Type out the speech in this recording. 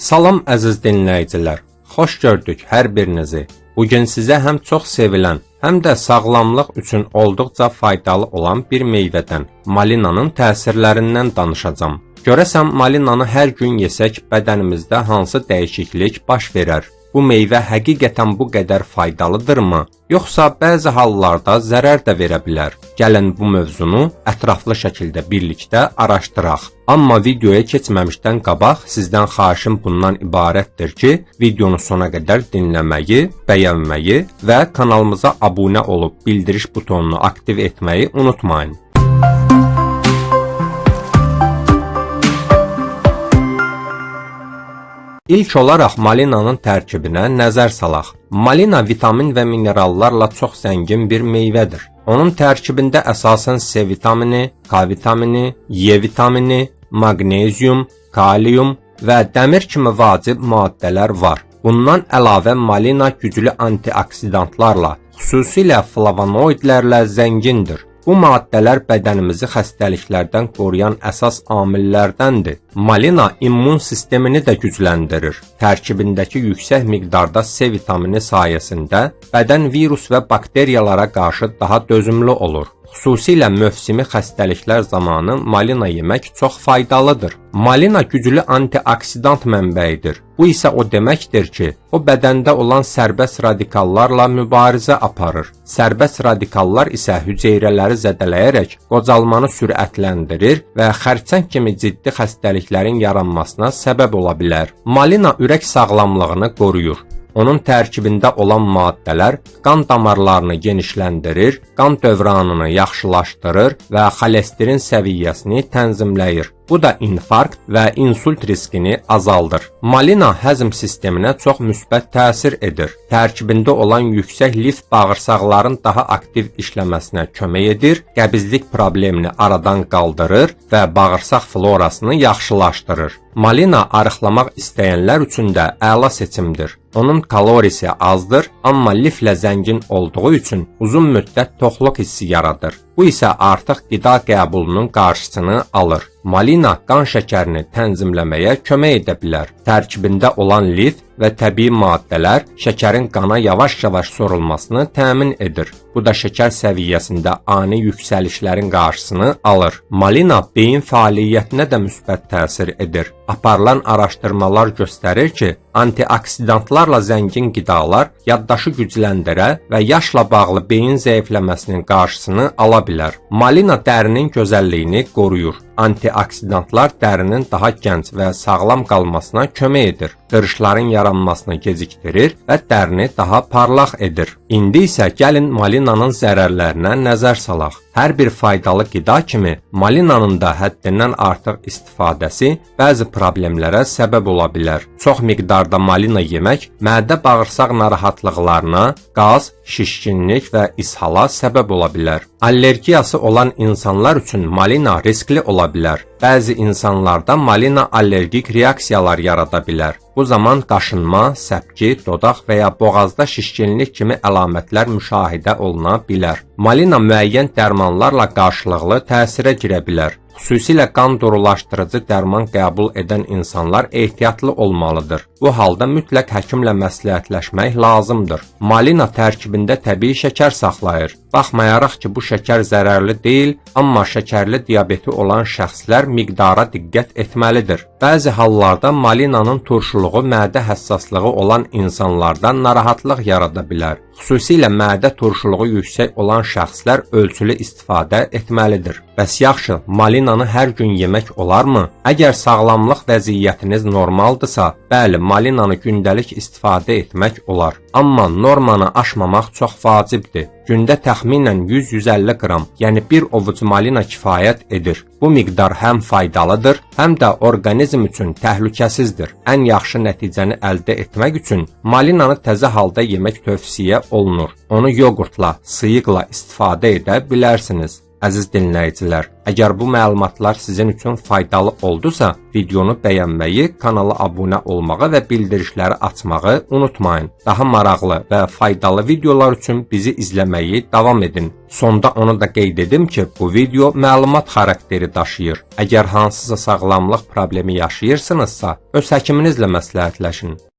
Salam əziz dinləyicilər, xoş gördük hər birinizi. Bugün sizə həm çox sevilən, həm də sağlamlıq üçün olduqca faydalı olan bir meyvədən, malinanın təsirlərindən danışacağım. Görəsən malinanı hər gün yesək bədənimizdə hansı dəyişiklik baş verər? Bu meyvə həqiqətən bu qədər faydalıdırmı? Yoxsa bəzi hallarda zərər də verə bilər? Gəlin bu mövzunu ətraflı şəkildə birlikdə araşdıraq. Amma videoya keçməmişdən qabaq sizdən xahişim bundan ibarətdir ki, videonu sona qədər dinləməyi, bəyənməyi və kanalımıza abunə olub bildiriş butonunu aktiv etməyi unutmayın. İlk olaraq malinanın tərkibinə nəzər salaq. Malina vitamin və minerallarla çox zəngin bir meyvədir. Onun tərkibində əsasən C vitamini, K vitamini, E vitamini, maqnezium, kalium və dəmir kimi vacib maddələr var. Bundan əlavə malina güclü antioksidantlarla, xüsusilə flavonoidlərlə zəngindir. Bu maddələr bədənimizi xəstəliklərdən qoruyan əsas amillərdəndir. Malina immun sistemini də gücləndirir. Tərkibindəki yüksək miqdarda C vitamini sayəsində bədən virus və bakteriyalara qarşı daha dözümlü olur. Xüsusilə mövsümi xəstəliklər zamanı malina yemək çox faydalıdır. Malina güclü antioksidant mənbəyidir. Bu isə o deməkdir ki, o bədəndə olan sərbəst radikallarla mübarizə aparır. Sərbəst radikallar isə hüceyrələri zədələyərək qocalmanı sürətləndirir və xərçəng kimi ciddi xəstəliklərin yaranmasına səbəb ola bilər. Malina ürək sağlamlığını qoruyur. Onun tərkibində olan maddələr qan damarlarını genişləndirir, qan dövranını yaxşılaşdırır və xolesterin səviyyəsini tənzimləyir. Bu da infarkt və insult riskini azaldır. Malina həzm sisteminə çox müsbət təsir edir. Tərkibində olan yüksək lif bağırsaqların daha aktiv işləməsinə kömək edir, qəbizlik problemini aradan qaldırır və bağırsaq florasını yaxşılaşdırır. Malina arıqlamaq istəyənlər üçün də əla seçimdir. Onun kalorisi azdır, amma liflə zəngin olduğu üçün uzun müddət toxluq hissi yaradır. Bu isə artıq qida qəbulunun qarşısını alır. Malina qan şəkərini tənzimləməyə kömək edə bilər. Tərkibində olan lif və təbii maddələr şəkərin qana yavaş-yavaş sorulmasını təmin edir. Bu da şəkər səviyyəsində ani yüksəlişlərin qarşısını alır. Malina beyin fəaliyyətinə də müsbət təsir edir. Aparılan araşdırmalar göstərir ki, antioksidantlarla zəngin qidalar yaddaşı gücləndirə və yaşla bağlı beyin zəifləməsinin qarşısını ala bilər. Malina dərinin gözəlliyini qoruyur. Antioksidantlar dərinin daha gənc və sağlam qalmasına kömək edir. Qırışların yaranmasını gecikdirir və dərini daha parlaq edir. İndi isə gəlin malinanın zərərlərinə nəzər salaq. Hər bir faydalı qida kimi malinanın da həddindən artıq istifadəsi bəzi problemlərə səbəb ola bilər. Çox miqdarda malina yemək mədə bağırsaq narahatlıqlarına, qaz, şişkinlik və ishala səbəb ola bilər. Allergiyası olan insanlar üçün malina riskli ola bilər. Bəzi insanlarda malina allergik reaksiyalar yarada bilər. Bu zaman qaşınma, səpki, dodaq və ya boğazda şişkinlik kimi əlamətlər müşahidə oluna bilər. Malina müəyyən dərmanlarla qarşılıqlı təsirə girə bilər. Xüsusilə qan durulaşdırıcı dərman qəbul edən insanlar ehtiyatlı olmalıdır. Bu halda mütləq həkimlə məsləhətləşmək lazımdır. Malina tərkibində təbii şəkər saxlayır. Baxmayaraq ki, bu şəkər zərərli deyil, amma şəkərli diabeti olan şəxslər miqdara diqqət etməlidir. Bəzi hallarda malinanın turşuluğu mədə həssaslığı olan insanlarda narahatlıq yarada bilər. Xüsusilə mədə turşuluğu yüksək olan şəxslər ölçülü istifadə etməlidir. Bəs yaxşı, malinanı hər gün yemək olarmı? Əgər sağlamlıq vəziyyətiniz normaldırsa, bəli, malinanı gündəlik istifadə etmək olar. Amma normanı aşmamaq çox vacibdir. Gündə təxminən 100-150 qram, yəni bir ovuc malina kifayət edir. Bu miqdar həm faydalıdır, həm də orqanizm üçün təhlükəsizdir. Ən yaxşı nəticəni əldə etmək üçün malinanı təzə halda yemək tövsiyə olunur. Onu yoğurtla, sıyıqla istifadə edə bilərsiniz. Əziz dinləyicilər, əgər bu məlumatlar sizin üçün faydalı oldusa, videonu bəyənməyi, kanala abunə olmağı və bildirişləri açmağı unutmayın. Daha maraqlı və faydalı videolar üçün bizi izləməyi davam edin. Sonda onu da qeyd edim ki, bu video məlumat xarakteri daşıyır. Əgər hansısa sağlamlıq problemi yaşayırsınızsa, öz həkiminizlə məsləhətləşin.